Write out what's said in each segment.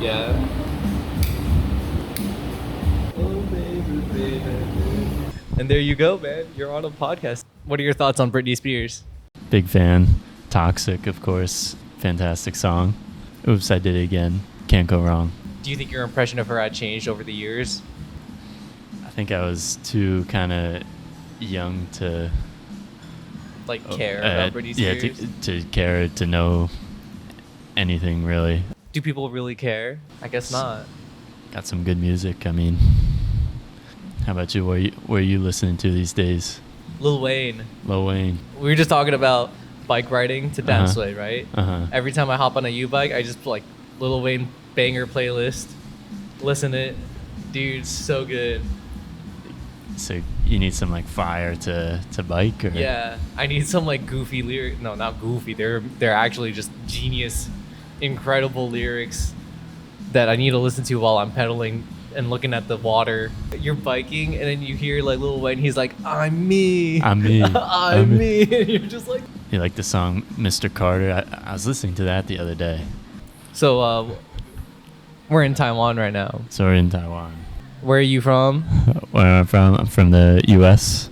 Yeah. Oh, baby, baby. And there you go, man. You're on a podcast. What are your thoughts on Britney Spears? Big fan. Toxic, of course. Fantastic song. Oops, I did it again. Can't go wrong. Do you think your impression of her had changed over the years? I think I was too kind of young to Care about Britney Spears? Yeah, to care, to know anything really. Do people really care? I guess not. Got some good music. I mean, how about you? What are you listening to these days? Lil Wayne. Lil Wayne. We were just talking about bike riding to dance way, right? Every time I hop on a U-bike, I just put Lil Wayne banger playlist. Listen to it. Dude, so good. So you need some fire to bike, or? Yeah, I need some goofy lyrics. No, not goofy. They're actually just genius, incredible lyrics that I need to listen to while I'm pedaling and looking at the water. You're biking and then you hear Lil Wayne. He's like, "I'm me. I'm me. I'm me." And you're just like. You like the song "Mr. Carter"? I was listening to that the other day. So we're in Taiwan right now. So we're in Taiwan. Where are you from? Where I'm from? I'm from the U.S.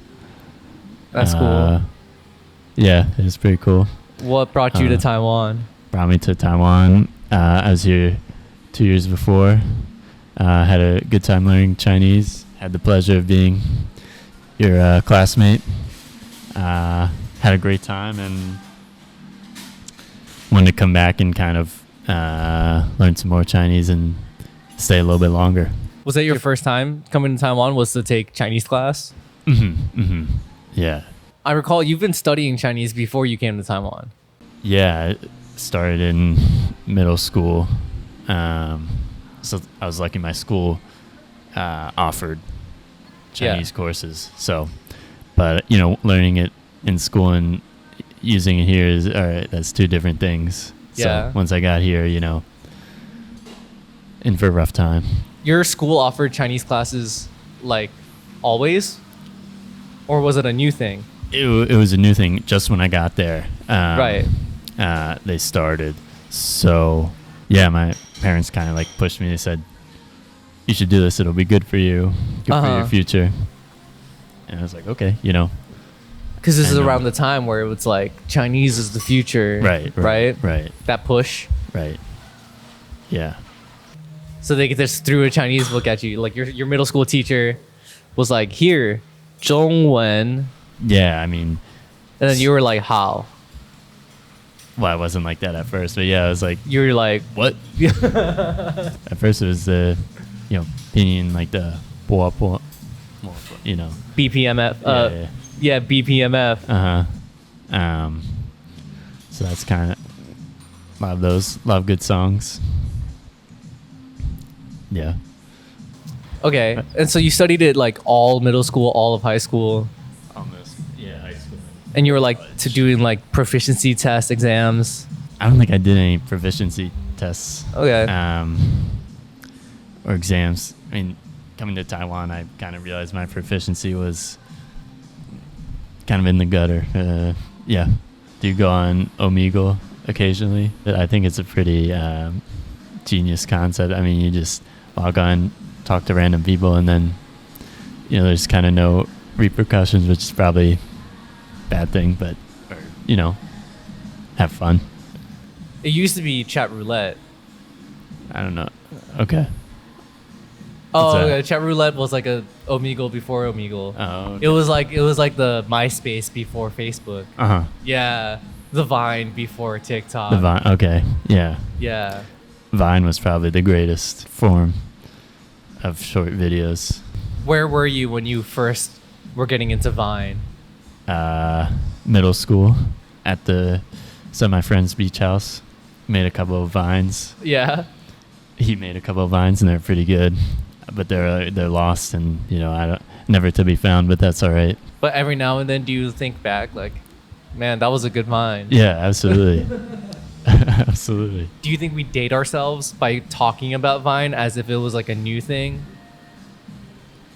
That's cool. Yeah, it's pretty cool. What brought you to Taiwan? Brought me to Taiwan. I was here 2 years before. Had a good time learning Chinese. Had the pleasure of being your classmate. Had a great time and wanted to come back and kind of learn some more Chinese and stay a little bit longer. Was that your first time coming to Taiwan? Was to take Chinese class? Yeah. I recall you've been studying Chinese before you came to Taiwan. Yeah, I started in middle school. So I was lucky my school offered Chinese courses. So, but learning it in school and using it here is that's two different things. Yeah. So once I got here, in for a rough time. Your school offered Chinese classes always? Or was it a new thing? It was a new thing just when I got there. Right. They started. So, yeah, my parents kind of pushed me. They said, "You should do this. It'll be good for you. Good for your future." And I was like, okay, Because this is around the time where it was Chinese is the future. Right. That push. Right. Yeah. So they just threw a Chinese book at you. Your middle school teacher was like, "Here, 中文." Yeah, I mean. And then you were like, "How?" Well, I wasn't like that at first, but yeah, I was like. You were like, "What?" At first it was the, pinyin, the po, BPMF. Yeah, BPMF. So that's kind of a lot of those. A lot of good songs. Yeah. Okay, and so you studied it all middle school, all of high school. Almost. Yeah, high school. And you were doing proficiency test exams. I don't think I did any proficiency tests. Okay. Or exams. I mean, coming to Taiwan, I kind of realized my proficiency was kind of in the gutter. Yeah. Do you go on Omegle occasionally? I think it's a pretty genius concept. I mean, you just log on, talk to random people, and then, there's kind of no repercussions, which is probably a bad thing, but, have fun. It used to be chat roulette. I don't know. Okay. Oh, okay. Chat roulette was a Omegle before Omegle. Oh, okay. It was like the MySpace before Facebook. Yeah, the Vine before TikTok. The Vine. Okay. Yeah. Yeah. Vine was probably the greatest form of short videos. Where were you when you first were getting into Vine? Middle school at some of my friend's beach house. Made a couple of vines. Yeah. He made a couple of vines and they're pretty good, but they're lost and never to be found. But that's all right. But every now and then, do you think back man, that was a good vine? Yeah, absolutely. Absolutely. Do you think we date ourselves by talking about Vine as if it was a new thing?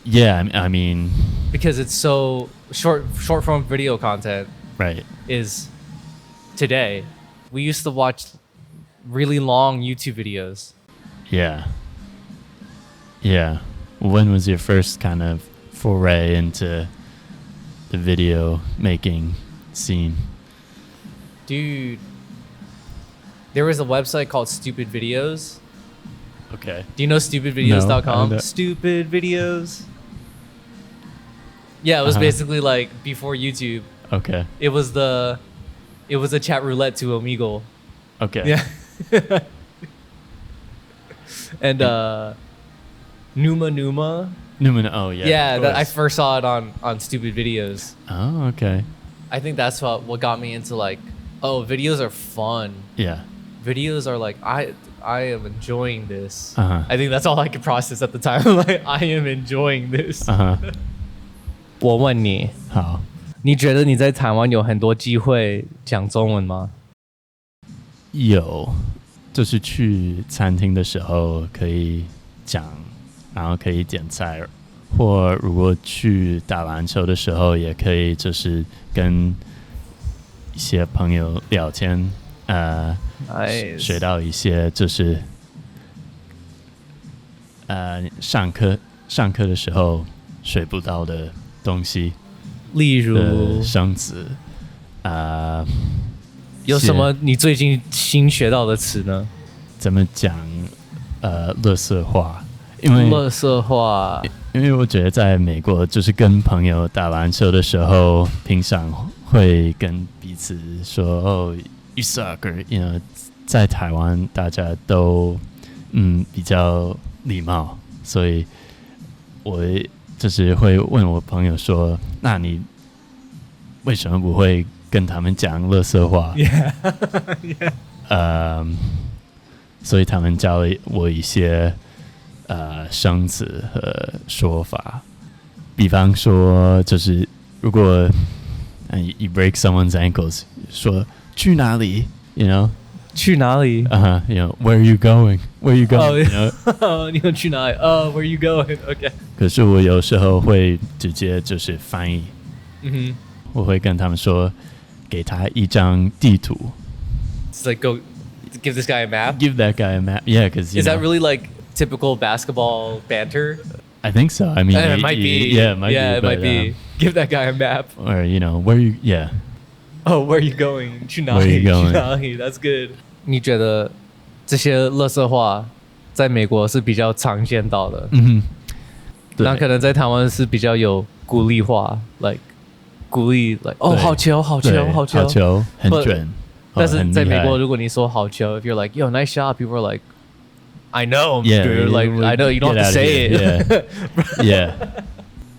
Yeah, I mean, because it's so short form video content. Right. Is today. We used to watch really long YouTube videos. Yeah. Yeah. When was your first kind of foray into the video making scene? Dude, there was a website called Stupid Videos. Okay. Do you know stupidvideos.com? No, Stupid Videos. Yeah, it was basically like before YouTube. Okay. It was a chat roulette to Omegle. Okay. Yeah. And Numa. Newman, oh yeah. Yeah, of I course. first saw it on Stupid Videos. Oh, okay. I think that's what got me into like, oh, videos are fun. Yeah. Videos are like, I am enjoying this. Uh-huh. I think that's all I could process at the time. Like, I am enjoying this. Uh-huh. 我问你，好。你觉得你在台湾有很多机会讲中文吗？有，就是去餐厅的时候可以讲，然后可以点菜，或如果去打篮球的时候，也可以就是跟一些朋友聊天，Nice. 学到一些就是上课的时候学不到的东西，例如生词，有什么你最近新学到的词呢？怎么讲？垃圾话，因为垃圾话，因为我觉得在美国，就是跟朋友打篮球的时候，平常会跟彼此说“哦 ，you suck”， you know， 在台湾大家都比较礼貌，所以我就是会问我朋友说：“那你为什么不会跟他们讲垃圾话？” Yeah. 所以他们教了我一些生词和说法，比方说就是如果you break someone's ankles， 说去哪里 ，you know， 去哪里you know where are you going？Where are you going？ you know？ 你要去哪里？Where are you going？ OK。可是我有时候会直接就是翻译，我会跟他们说，给他一張地圖。It's like go give this guy a map. Give that guy a map. Yeah, because Is that really like typical basketball banter? I think so. I mean, It might be. Yeah, it might be. It might be. Give that guy a map. Or you know, where you? Yeah. Oh, where are you going? 去哪 Where 里？ you going? 去哪里 That's good. 你觉得这些垃圾话在美国是比较常见到的？对，那可能在台湾是比较有鼓励话 ，like 鼓励 like 哦好球好球好球好球很准。但是在美国，很厉害如果你说好球 if you're like yo nice shot, people are like I know, Yeah, dude. Like I know you don't get have to out of say here. it. Yeah.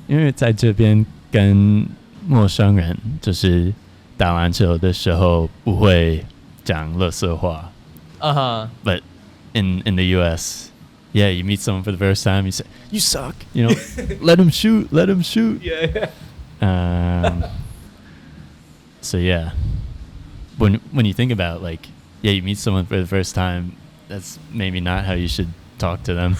因为在这边跟陌生人就是打篮球的时候不会讲垃圾话。But in the U.S., yeah, you meet someone for the first time, you say, "You suck," you know, let him shoot. Yeah. So yeah, when you think about like, yeah, you meet someone for the first time, that's maybe not how you should talk to them.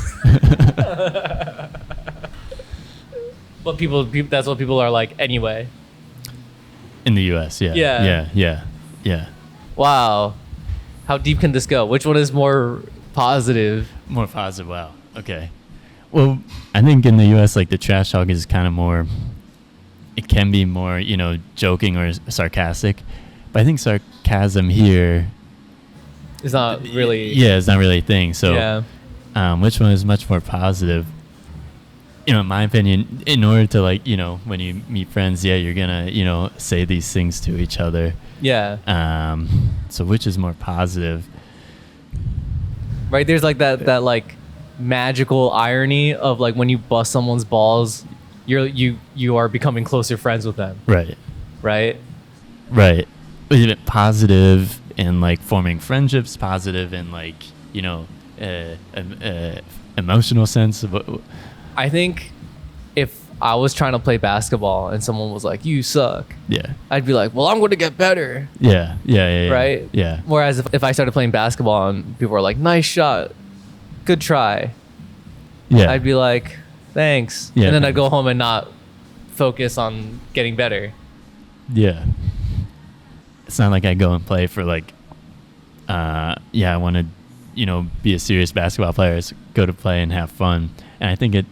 But people that's what people are like anyway. In the U.S., yeah. Wow. How deep can this go? Which one is more positive? More positive. Wow. Okay. Well, I think in the U.S., like the trash talk is kind of more. It can be more, you know, joking or sarcastic, but I think sarcasm here. It's not really. Yeah, it's not really a thing. So, yeah. Which one is much more positive? You know, in my opinion, in order to like, you know, when you meet friends, yeah, you're gonna, you know, say these things to each other. Yeah. So which is more positive? Right. There's like that like magical irony of like when you bust someone's balls, you are becoming closer friends with them. Right. Right. Right. Is it positive in like forming friendships? Positive in like, you know, emotional sense of. I think if I was trying to play basketball and someone was like, "You suck," Yeah. I'd be like, "Well, I'm going to get better." Yeah. Right? Yeah. Whereas if I started playing basketball and people were like, "Nice shot, good try," Yeah. I'd be like, "Thanks," Yeah, and then I'd thanks. go home and not focus on getting better. Yeah. It's not like I go and play for like, I want to be a serious basketball player. It's go to play and have fun. And I think the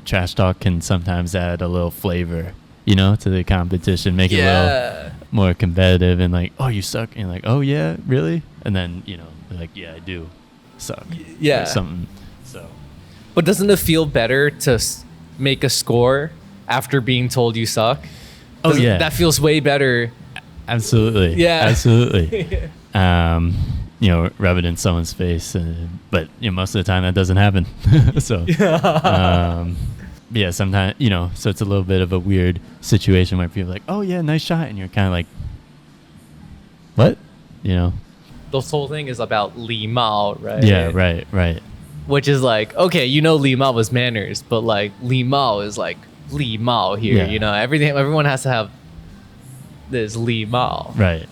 trash talk can sometimes add a little flavor, to the competition, make it a little more competitive and like, oh, you suck. And you're like, oh, yeah, really? And then, like, yeah, I do suck. Yeah. Or something. So. But doesn't it feel better to make a score after being told you suck? Yeah. That feels way better. Absolutely. Yeah. Absolutely. Rub it in someone's face. But most of the time that doesn't happen. So, sometimes, so it's a little bit of a weird situation where people are like, oh, yeah, nice shot. And you're kind of like, what? This whole thing is about 礼貌, right? Yeah, right. Which is like, okay, 礼貌 was manners, but like 礼貌 is like 礼貌 here, everyone has to have this 礼貌. Right.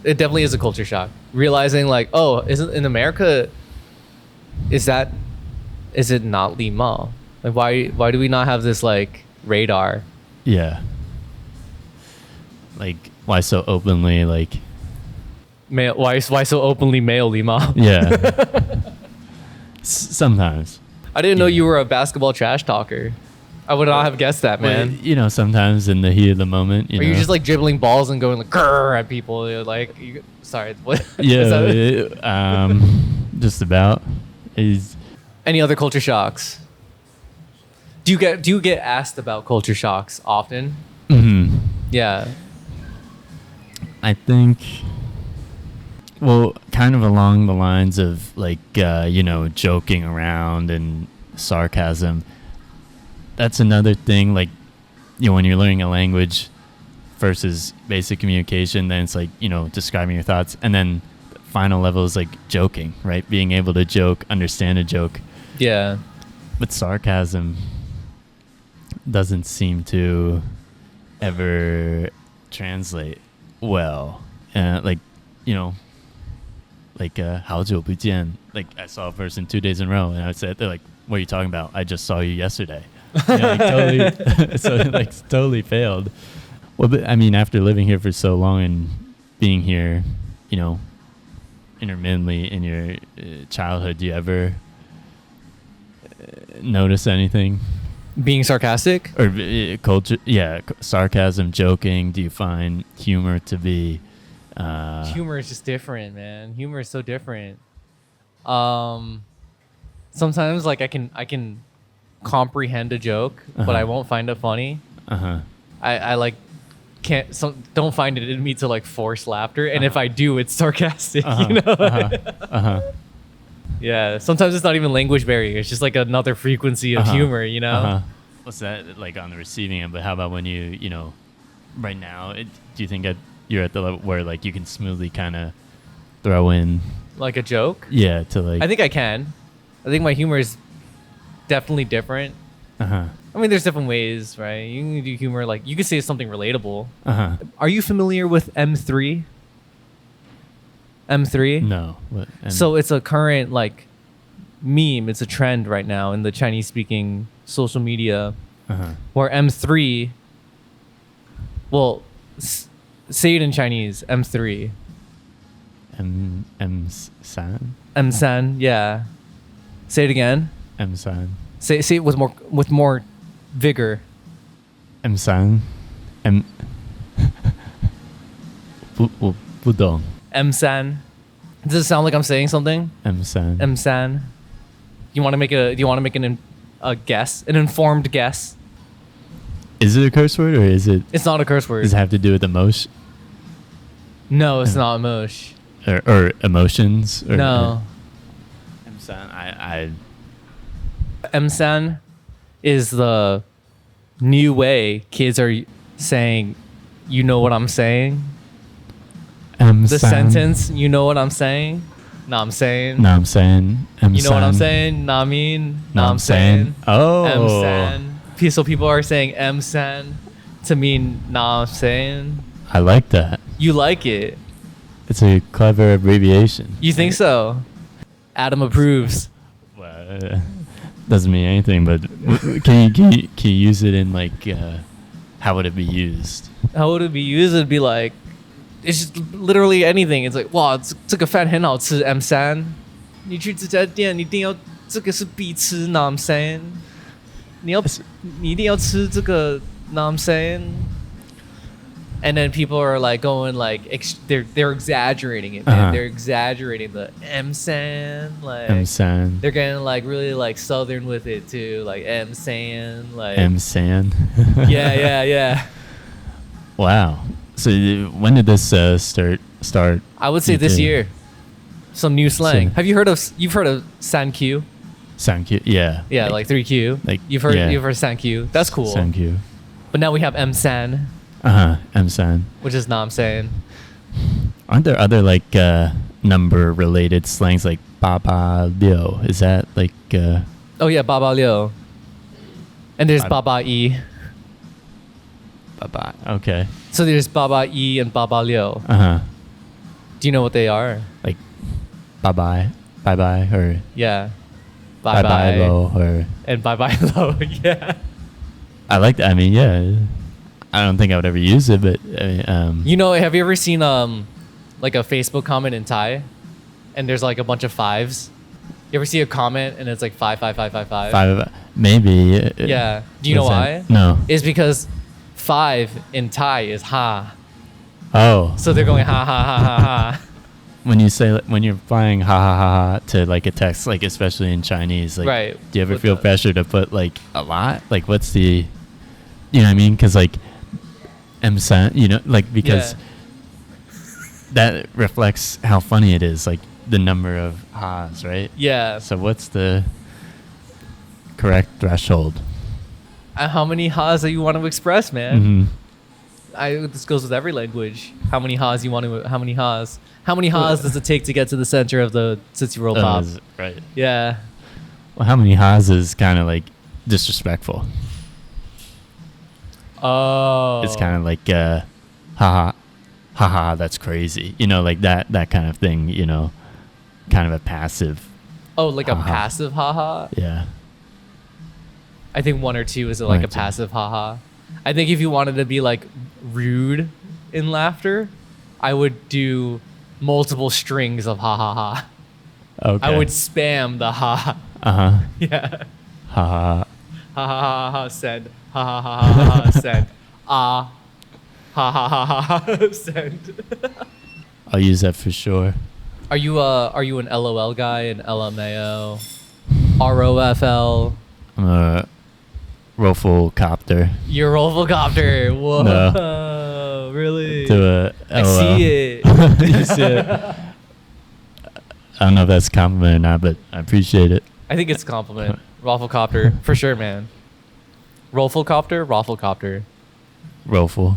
It definitely is a culture shock. Realizing like, oh, isn't in America, is it not 礼貌? Like why do we not have this like radar? Yeah. Like why so openly like male, why so openly male 礼貌? Yeah. Sometimes. I didn't know you were a basketball trash talker. I would not have guessed that, man. Well, sometimes in the heat of the moment, Are you just like dribbling balls and going like grrr at people? You're like, sorry, what? Yeah, just about. Any other culture shocks? Do you get asked about culture shocks often? Mm-hmm. Yeah. I think. Well, kind of along the lines of like joking around and sarcasm. That's another thing, like, when you're learning a language versus basic communication, then it's like, describing your thoughts. And then the final level is like joking, right? Being able to joke, understand a joke. Yeah. But sarcasm doesn't seem to ever translate well. Like, 好久不见. Like, I saw a person 2 days in a row, and I would say, they're like, what are you talking about? I just saw you yesterday. Totally. So like totally failed. Well, but I mean, after living here for so long and being here, intermittently in your childhood, do you ever notice anything? Being sarcastic? Or culture? Yeah, sarcasm, joking. Do you find humor to be? Humor is just different, man. Humor is so different. Sometimes like I can comprehend a joke, but I won't find it funny. I like don't find it in me to like force laughter, and if I do, it's sarcastic. Yeah, sometimes it's not even language barrier, it's just like another frequency of humor. What's that like on the receiving end? But how about when you right now, do you think you're at the level where like you can smoothly kind of throw in like a joke? Yeah, to like I think I can. I think my humor is definitely different. I mean, there's different ways, right? You can do humor like you could say something relatable. Are you familiar with M3? M3? No. What? So it's a current like meme. It's a trend right now in the Chinese-speaking social media, where M3. Well, say it in Chinese. M3. M-san. M-san. Yeah. Say it again. M-san. Say it with more vigor. M-san. M. 不懂. M-san. Does it sound like I'm saying something? M-san. M-san. Do you want to make a guess, an informed guess? Is it a curse word or is it? It's not a curse word. Does it have to do with emotion? No, it's not emotion. Or emotions? Or, no. M-san. M-san is the new way kids are saying, you know what I'm saying? M-san. The sentence, you know what I'm saying? Nah, I'm saying. Nah, I'm saying. M-san. You know what I'm saying? Nah, I mean. Nah, I'm saying. Oh. M-san. So people are saying M-san to mean nah, I'm saying. I like that. You like it. It's a clever abbreviation. You think so? Adam approves. Well, doesn't mean anything, but can you use it in like, how would it be used? How would it be used? It'd be like, it's just literally anything. It's like, wow, 这个饭很好吃 M-san. 你去这家店一定要这个是必吃 know what I'm saying 你一定要吃这个 know what I'm saying and then people are like going like they're exaggerating it man they're exaggerating the M-san like M-san. they're getting like really like southern with it too like M-san like M-san. yeah Wow. So when did this start? I would say this year some new slang you've heard of Sankyu? Sankyu, yeah. Yeah, like 3Q. Like you've heard Sankyu. That's cool. Sankyu. But now we have M-san. M-san. Which is know what I'm saying. Aren't there other like number related slangs like Baba Liu? Is that like Oh yeah, Baba Liu. And there's Baba E. Baba. Okay. So there's Baba E and Baba Liu. Do you know what they are? Like bye bye or yeah. Bye bye low or and bye bye low. Yeah. I like that. I mean, yeah. I don't think I would ever use it, but you know, have you ever seen like a Facebook comment in Thai, and there's like a bunch of fives? You ever see a comment and it's like 5? Five, maybe. Yeah. Do you know why? No. It's because 5 in Thai is ha. Oh. So they're going ha ha ha ha ha. When you say when you're applying ha ha ha ha to like a text, like especially in Chinese, like right. Do you ever feel pressure to put like a lot? Like what's the, you know what I mean? Because like M-san, you know, like because that reflects how funny it is, like the number of ha's, right? Yeah. So what's the correct threshold? How many ha's that you want to express, man? This goes with every language. How many ha's you want to? How many ha's? How many ha's does it take to get to the center of the Tootsie Roll Pop? Right. Yeah. Well, how many ha's is kind of like disrespectful. Oh. It's kind of like haha, that's crazy. You know, like that kind of thing. You know, kind of a passive. Oh, like a passive haha. Yeah. I think 1 or 2 is like a passive haha. I think if you wanted to be like rude in laughter, I would do multiple strings of ha ha ha. Okay. I would spam the ha. Yeah. Ha ha ha ha send. Ha ha ha ha ha send. Ha ha ha ha send. I'll use that for sure. Are you an LOL guy, an LMAO, ROFL? I'm a Rofl copter. You're a Rofl copter. Whoa. No. Really? I see it. You see it. I don't know if that's a compliment or not, but I appreciate it. I think it's a compliment. Rofl copter. For sure, man. Rofl copter? Rofl copter. Rofl.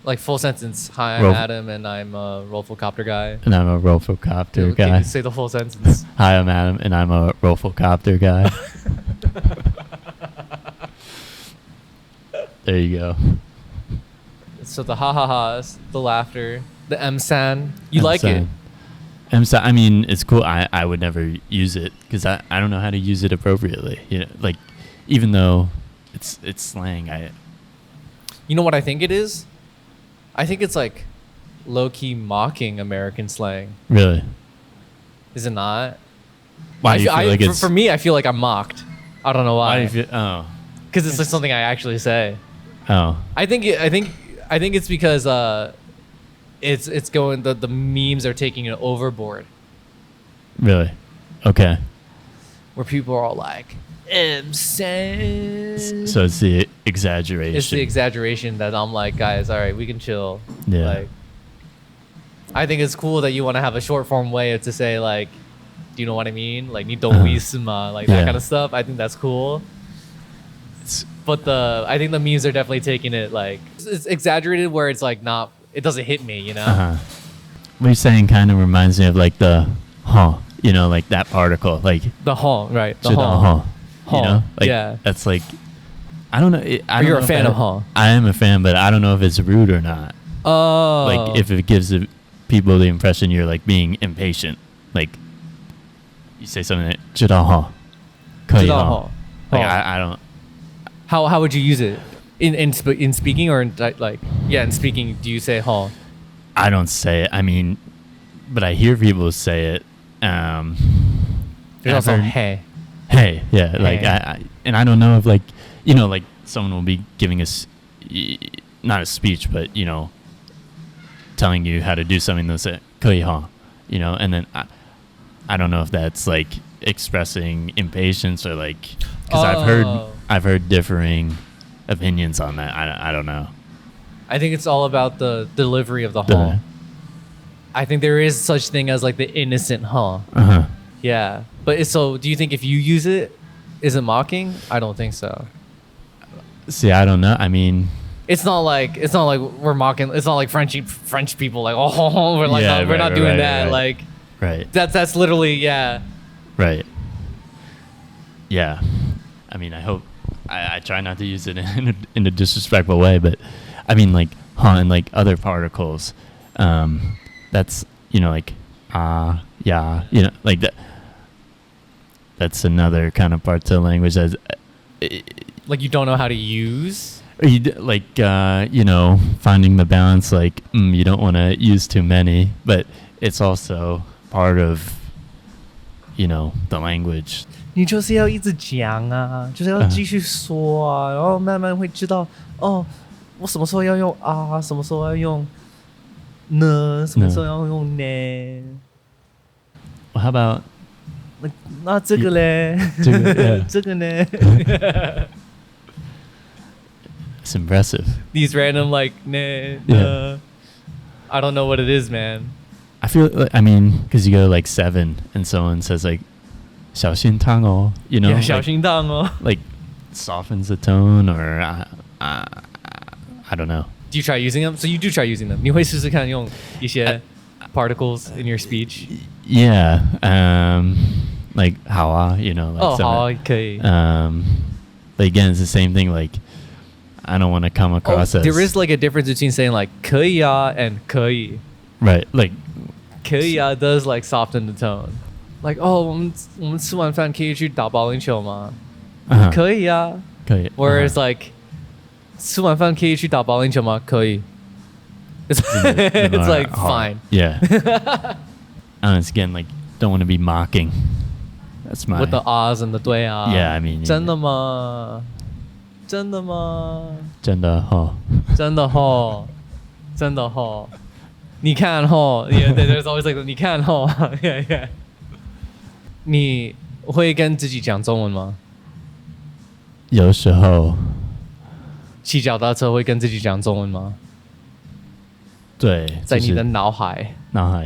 Like full sentence. Hi, I'm Adam, and I'm a Rofl copter guy. And I'm a Rofl copter guy. Say the full sentence. Hi, I'm Adam, and I'm a Rofl copter guy. There you go. So the ha-ha-has, the laughter, the M-san. You like it? M-san, I mean, it's cool. I would never use it because I don't know how to use it appropriately. You know, like, even though it's slang, You know what I think it is? I think it's like low-key mocking American slang. Really? Is it not? Why do you feel like it's... For me, I feel like I'm mocked. I don't know why. Why do you feel... Oh. Because it's like something I actually say. Oh. I think it's because it's going the memes are taking it overboard. Really? Okay. Where people are all like, M-san. So it's the exaggeration. It's the exaggeration that I'm like, guys, all right, we can chill. Yeah. Like, I think it's cool that you want to have a short form way to say like, do you know what I mean? Like, 你懂我意思吗? Like that kind of stuff. I think that's cool. But I think the memes are definitely taking it like it's exaggerated where it's like not, it doesn't hit me, you know. What you're saying kind of reminds me of like the you know, like that particle, like the right? The you know, like yeah. That's like, I don't know. You're a fan of I am a fan, but I don't know if it's rude or not. Oh. Like if it gives people the impression you're like being impatient, like you say something like 知道哈, 可以哈. Like I don't. How would you use it in speaking or in like in speaking? Do you say "ha"? I don't say it. I mean, but I hear people say it. There's also hey. Hey, yeah, like Hey. I don't know if like like someone will be giving us not a speech, but telling you how to do something. They'll say 可以哈, and then I don't know if that's like expressing impatience or like because I've heard differing opinions on that. I don't know. I think it's all about the delivery of the huh. I think there is such thing as like the innocent huh. Uh-huh. Yeah, but so do you think if you use it, is it mocking? I don't think so. See, I don't know. I mean, it's not like we're mocking. It's not like French people like we're like we're not doing that. Right. Like right. That's literally yeah. Right. Yeah. I mean, I hope I try not to use it in a disrespectful way, but I mean like huh and like other particles. That's like yeah like that. That's another kind of part to the language as like you don't know how to use. Or you like finding the balance. Like you don't want to use too many, but it's also part of the language. 你就是要一直讲啊，就是要继续说啊，然后慢慢会知道哦，我什么时候要用啊，什么时候要用呢，什么时候要用呢。Well, how about 那这个嘞，这个呢 It's impressive. These random like ne, I don't know what it is, man. I feel like, I mean, because you go like 7 and someone says like 小心烫哦, Yeah, 小心烫哦. Like softens the tone or I don't know. Do you try using them? So you do try using them. 你会试试看用一些 particles in your speech? Yeah. Like 好啊, like 好啊，可以. But again, it's the same thing. Like I don't want to come across as there is like a difference between saying like 可以啊 and 可以. Right. Like 可以啊 does like soften the tone. Like 我们吃完饭可以去打保龄球吗？可以啊。可以. Whereas like 吃完饭可以去打保龄球吗？可以. It's like fine. Yeah. And it's again like don't want to be mocking. That's my with the ahs and the 对啊. Yeah, I mean. 真的吗？真的吗？真的齁。真的齁。真的齁。你看齁 Yeah, there's always like 你看齁 Yeah, yeah. 你会跟自己讲中文吗？有时候。骑脚踏车会跟自己讲中文吗？对，在你的脑海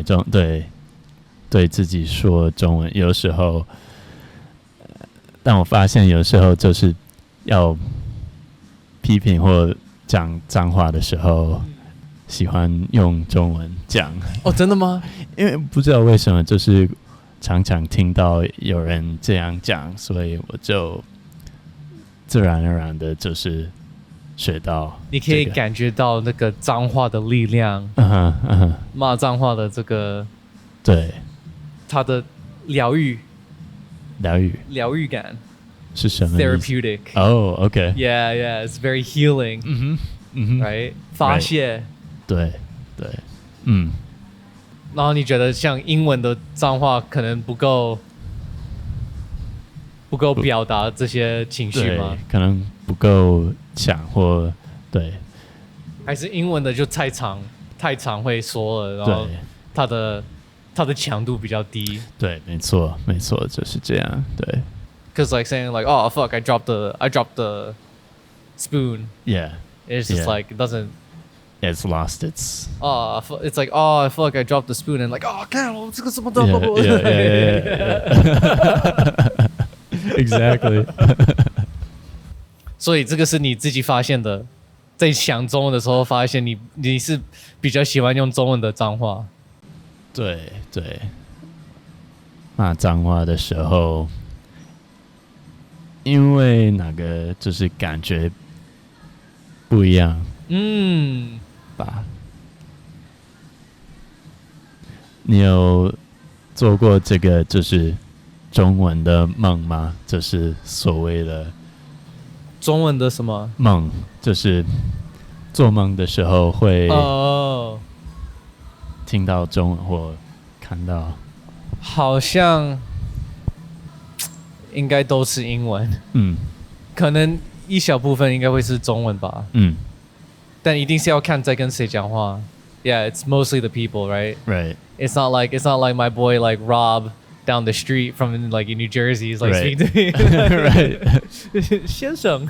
中，对自己说中文。有时候，但我发现有时候就是要批评或讲脏话的时候，喜欢用中文讲。哦，真的吗？因为不知道为什么，就是常常听到有人这样讲，所以我就自然而然的就是学到。你可以感觉到那个脏话的力量，骂脏话的这个，对，它的疗愈感是什么 ？Therapeutic. Oh, okay. Yeah, yeah, it's very healing. Right? 发泄。对，然后你觉得像英文的脏话可能不够表达这些情绪吗？可能不够强或对，还是英文的就太长会说了，然后它的强度比较低。对，没错，就是这样。对。Because like saying like, oh fuck, I dropped the spoon. Yeah. It's just like it doesn't. It's lost its. It's like I fuck, I dropped the spoon and like看我这个什么都 Exactly. 所以这个是你自己发现的，在想中文的时候发现你是比较喜欢用中文的脏话。对，骂脏话的时候，因为哪个就是感觉不一样，吧？你有做过这个就是中文的梦吗？就是所谓的中文的什么梦？就是做梦的时候会听到中文或看到。好像应该都是英文，可能一小部分应该会是中文吧，但一定是要看在跟谁讲话。Yeah, it's mostly the people, right? Right. It's not like my boy like Rob down the street from like in New Jersey is like Right. speaking to me. Right. 先生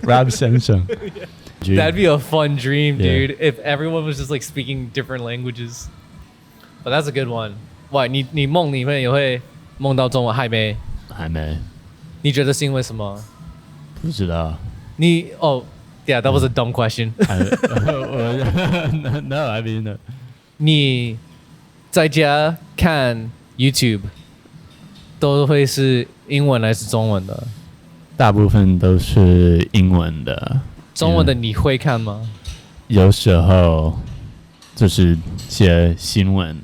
Rob 先生 That'd be a fun dream, Yeah. dude, if everyone was just like speaking different languages. But that's a good one. Why? 你梦里面也会梦到中文？还没？还没，你觉得是因为什么？不知道。Yeah, that was a dumb question. No, I mean, 你在家看 YouTube 都会是英文还是中文的？大部分都是英文的。中文的你会看吗？有时候就是些新闻。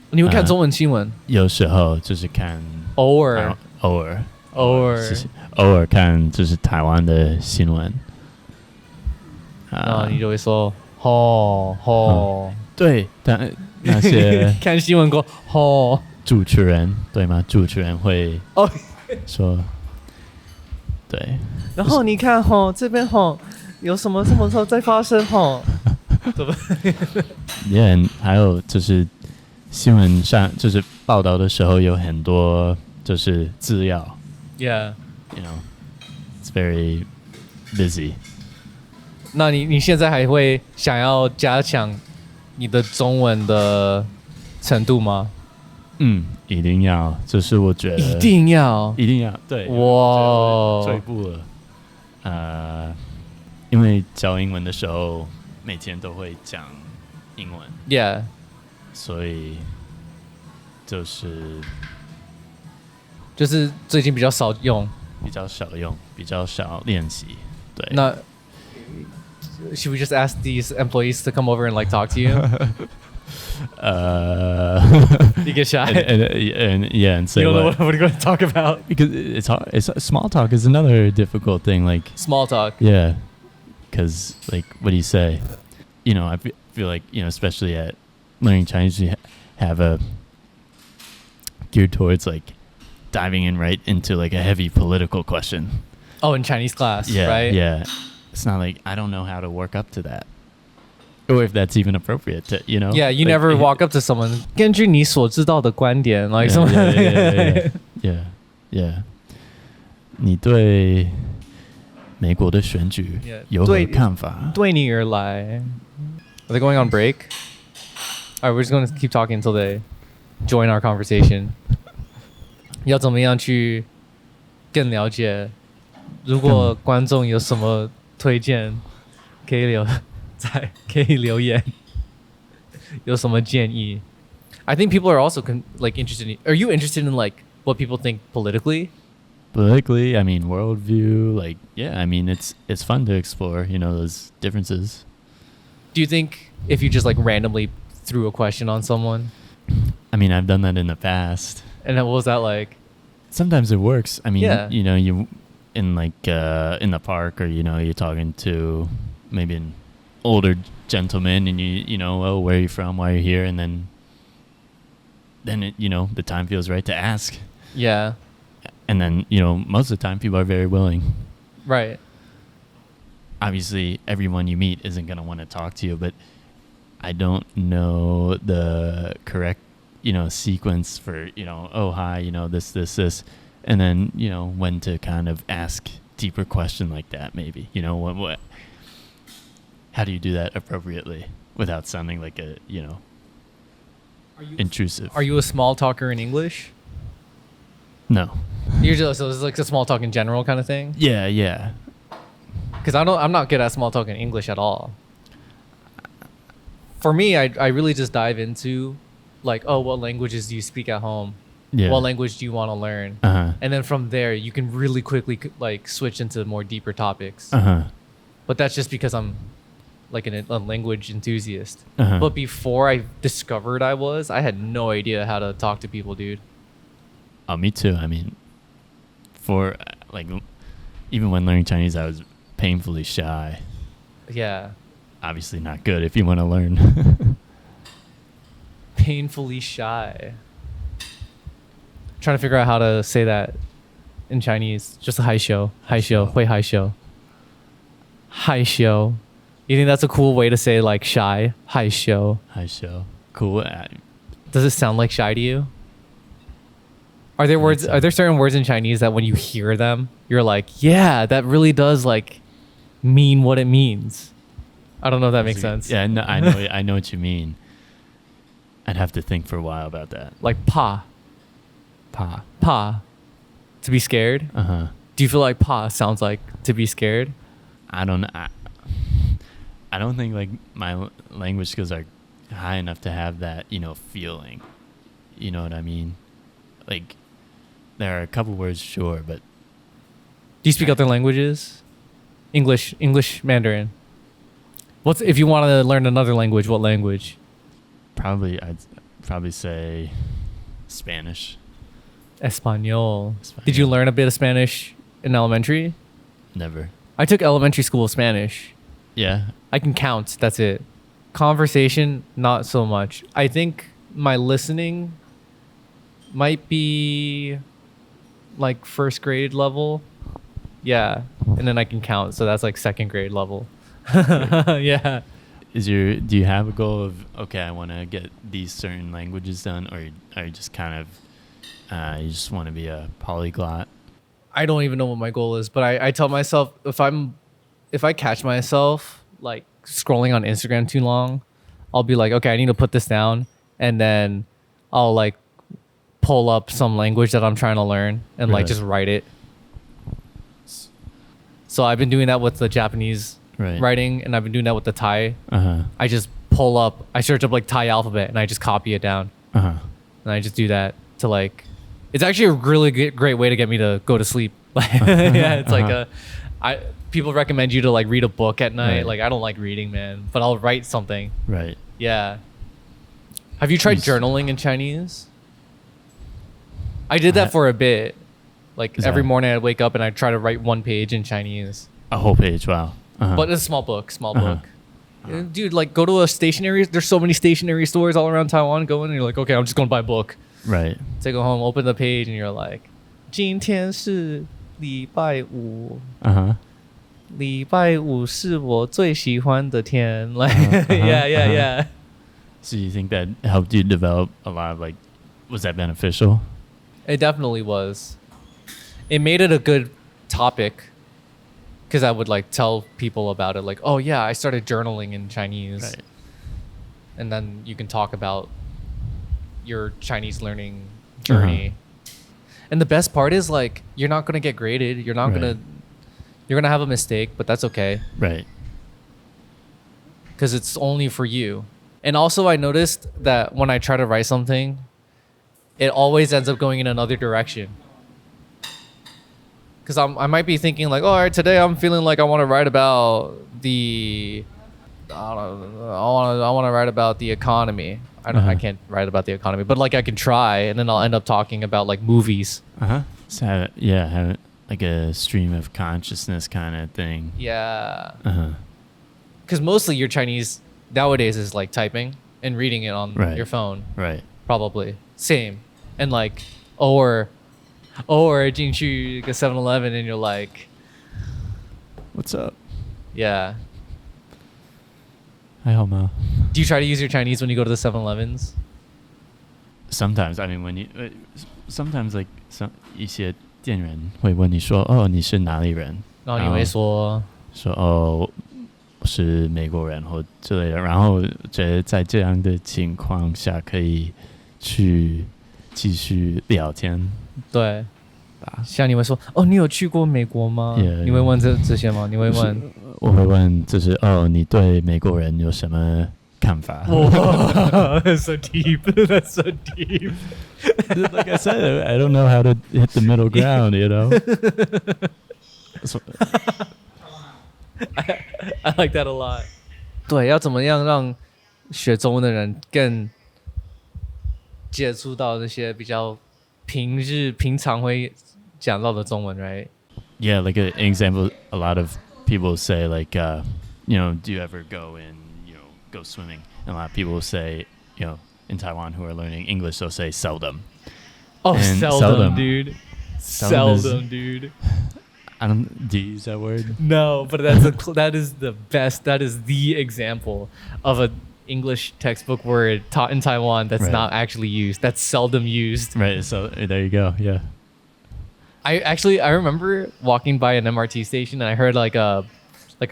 你会看中文新闻？有时候就是看偶尔看就是台湾的新闻。你就会说对，但那些看新闻过主持人对吗？主持人会说对，然后你看这边有什么时候在发生对不对？ Yeah, 还有就是新闻上就是报道的时候有很多就是资料。Yeah, you know, it's very busy. 那你现在还会想要加强你的中文的程度吗？一定要，就是我觉得一定要，对，哇，退步了。因为教英文的时候每天都会讲英文 Yeah， 所以就是最近比较少用，比较少练习。对，那should we just ask these employees to come over and like talk to you? You get shy. and say You don't know what? what we're going to talk about. Because it's hard. Small talk is another difficult thing. Like Small talk. yeah, because like what do you say? You know, I feel like especially at learning Chinese, you have a geared towards like diving in right into like a heavy political question. Oh, in Chinese class, Yeah, right? yeah. It's not like I don't know how to work up to that, or if that's even appropriate to Yeah, you like, never walk up to someone. 根据你所知道的观点 like yeah, someone. Yeah. 你对美国的选举有何看法？对你而来 Are they going on break? All right, we're just going to keep talking until they join our conversation. 要怎么样去更了解？如果观众有什么推荐，可以留言。有什么建议？ I think people are also like interested in. Are you interested in like what people think politically? Politically, I mean, worldview, like, yeah, I mean, it's fun to explore, those differences. Do you think if you just like randomly threw a question on someone? I mean, I've done that in the past. And what was that like? Sometimes it works. I mean, Yeah. you in like in the park, or you're talking to maybe an older gentleman, and oh, where are you from? Why are you here? And then it, the time feels right to ask. Yeah. And then most of the time people are very willing. Right. Obviously, everyone you meet isn't going to want to talk to you, but I don't know the correct, sequence for, oh, hi, this, and then, when to kind of ask deeper question like that, maybe, what, how do you do that appropriately without sounding like a, intrusive? Are you a small talker in English? No. You're just so it's like a small talk in general kind of thing? Yeah. Because I'm not good at small talk in English at all. For me, I really just dive into like, oh, what languages do you speak at home? Yeah. What language do you want to learn? Uh-huh. And then from there, you can really quickly like switch into more deeper topics. Uh-huh. But that's just because I'm like a language enthusiast. Uh-huh. But before I discovered I had no idea how to talk to people, dude. Oh, me too. I mean, for like, even when learning Chinese, I was painfully shy. Yeah. Obviously not good if you want to learn. Painfully shy. trying to figure out how to say that in Chinese. Just a 害羞, 害羞, 会害羞. 害羞. You think that's a cool way to say like shy? 害羞. 害羞. Cool. Does it sound like shy to you? Are there words? Are there certain words in Chinese that when you hear them, you're like, yeah, that really does like mean what it means? I don't know if that makes sense. Yeah, no, I know what you mean. I'd have to think for a while about that. Like pa. To be scared. Do you feel like pa sounds like to be scared? I don't think like my language skills are high enough to have that, feeling. You know what I mean? Like, there are a couple words, sure, but... Do you speak other languages? English, Mandarin. If you want to learn another language, what language? I'd probably say Spanish. Espanol. Did you learn a bit of Spanish in elementary? Never. I took elementary school Spanish. Yeah. I can count. That's it. Conversation, not so much. I think my listening might be like first grade level. Yeah. And then I can count. So that's like second grade level. Yeah. Do you have a goal of, okay, I want to get these certain languages done, or are you just kind of, you just want to be a polyglot? I don't even know what my goal is, but I tell myself if I catch myself like scrolling on Instagram too long, I'll be like, okay, I need to put this down, and then I'll like pull up some language that I'm trying to learn and like just write it. So I've been doing that with the Japanese writing, and I've been doing that with the Thai. I just I search up like Thai alphabet and I just copy it down. And I just do that to like, it's actually a really great way to get me to go to sleep. Yeah, it's like people recommend you to like read a book at night. Like I don't like reading, man, but I'll write something. Right. Yeah. Have you tried journaling in Chinese? I did that for a bit. Like every morning I'd wake up and I'd try to write one page in Chinese. A whole page, wow. But it's a small book. Dude, like go to a stationery. There's so many stationery stores all around Taiwan. Go in and you're like, okay, I'm just going to buy a book. Right. So you go home, open the page, and you're like, 今天是礼拜五. 礼拜五是我最喜欢的天. Like, yeah. So you think that helped you develop a lot of like, was that beneficial? It definitely was. It made it a good topic because I would like tell people about it. Like, oh yeah, I started journaling in Chinese. Right. And then you can talk about your Chinese learning journey. And the best part is like, you're not going to get graded. You're not you're going to have a mistake, but that's okay. Right. Because it's only for you. And also I noticed that when I try to write something, it always ends up going in another direction. Because I might be thinking like, oh, all right, today I'm feeling like I want to write about the, I want to write about the economy. I can't write about the economy, but like I can try, and then I'll end up talking about like movies. So have like a stream of consciousness kind of thing. Yeah. Because mostly your Chinese nowadays is like typing and reading it on your phone. Right. Probably. Same. And like, or 进去个 7-Eleven and you're like, what's up? Yeah. 还好吗? Do you try to use your Chinese when you go to the 7-Elevens? Sometimes. I mean, when you sometimes like 一些店员会问你说，哦，你是哪里人？然后你会说哦，我是美国人或之类的。然后觉得在这样的情况下可以去继续聊天。对。像你会说，哦，你有去过美国吗？你会问这些吗？你会问？我会问，就是哦，你对美国人有什么看法？ That's so deep. That's so deep. Like I said, I don't know how to hit the middle ground, you know? I like that a lot. 对，要怎么样让学中文的人更接触到那些比较平常会讲到的中文 right? Yeah, like an example, a lot of people say like, do you ever go swimming? And a lot of people say, in Taiwan who are learning English, they'll say seldom. Oh, And seldom, dude. Seldom is- Seldom, dude. I don't. Do you use that word? No, but that is the best. That is the example of a English textbook word taught in Taiwan that's Right. not actually used. That's seldom used. Right. So there you go. Yeah. I remember walking by an MRT station and I heard like a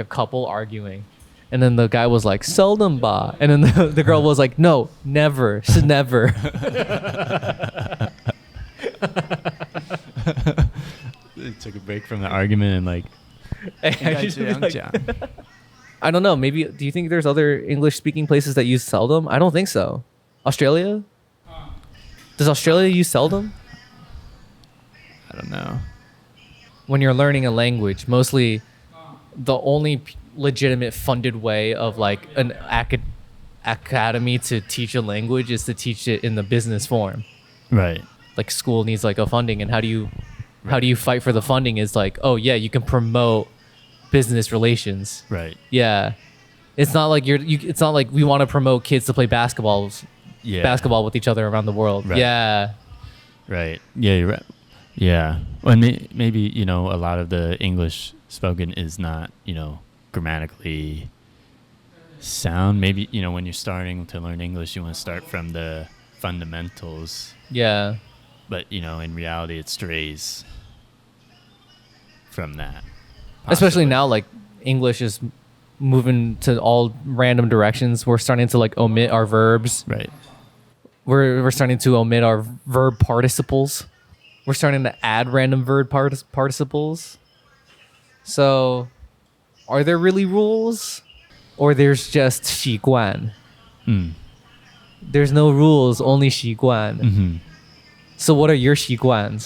couple arguing. And then the guy was like, seldom ba. And then the girl was like, no, never. Should never. Took a break from the argument and like. I should be like- I don't know. Maybe, do you think there's other English speaking places that use seldom? I don't think so. Australia? Does Australia use seldom? I don't know. When you're learning a language, mostly the only legitimate funded way of like an academy to teach a language is to teach it in the business form. Right. Like school needs like a funding, and how do you fight for the funding is like, oh yeah, you can promote business relations. Right. Yeah. It's not like it's not like we want to promote kids to play basketball with each other around the world. Right. Yeah. Right. Yeah, you're right. Yeah. Well, maybe, a lot of the English spoken is not, grammatically sound. Maybe, when you're starting to learn English, you want to start from the fundamentals. Yeah. But, in reality, it strays from that. Especially possibly. now, like English is moving to all random directions. We're starting to like omit our verbs. Right. We're starting to omit our verb participles. We're starting to add random verb participles. So, are there really rules, or there's just 习惯? Mm. There's no rules, only 习惯. Mm-hmm. So, what are your 习惯?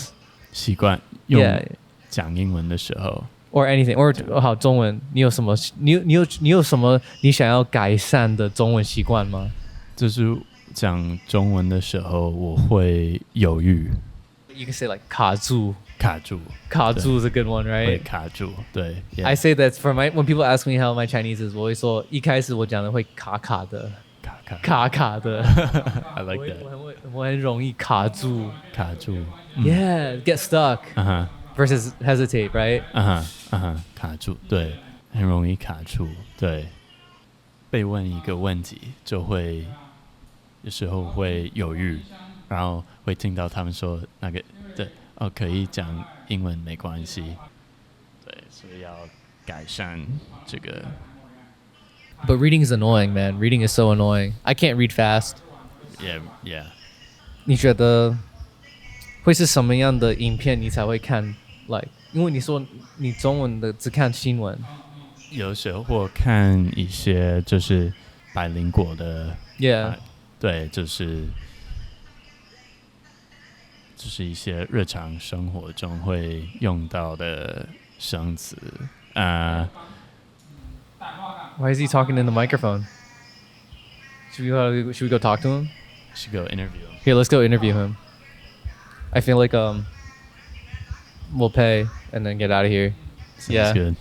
习惯用 Yeah. 讲英文的时候 Or anything, or 好中文，你有什么你想要改善的中文习惯吗？就是讲中文的时候，我会犹豫、 You can say like 卡住卡住、is a good one, 会 right? 卡住。对 I say that when people ask me how my Chinese is, 我会说一开始我讲的会卡卡的，卡卡的。I like 我 that 我很容易卡住。卡住。 Yeah, get stuck 嗯哼 versus hesitate, right? 卡住，对，很容易卡住。对，被问一个问题就会有时候会犹豫，然后会听到他们说那个对哦，可以讲英文没关系。对，所以要改善这个。 But reading is annoying, man. Reading is so annoying. I can't read fast. Yeah. 你觉得会是什么样的影片你才会看 ？Like， 因为你说你中文的只看新闻。有时候我看一些就是百灵果的 Yeah. 对，就是一些日常生活中会用到的生词啊。Why is he talking in the microphone? Should we go talk to him? Should go interview him. Here, let's go interview him. I feel like we'll pay and then get out of here. Sounds Yeah. good.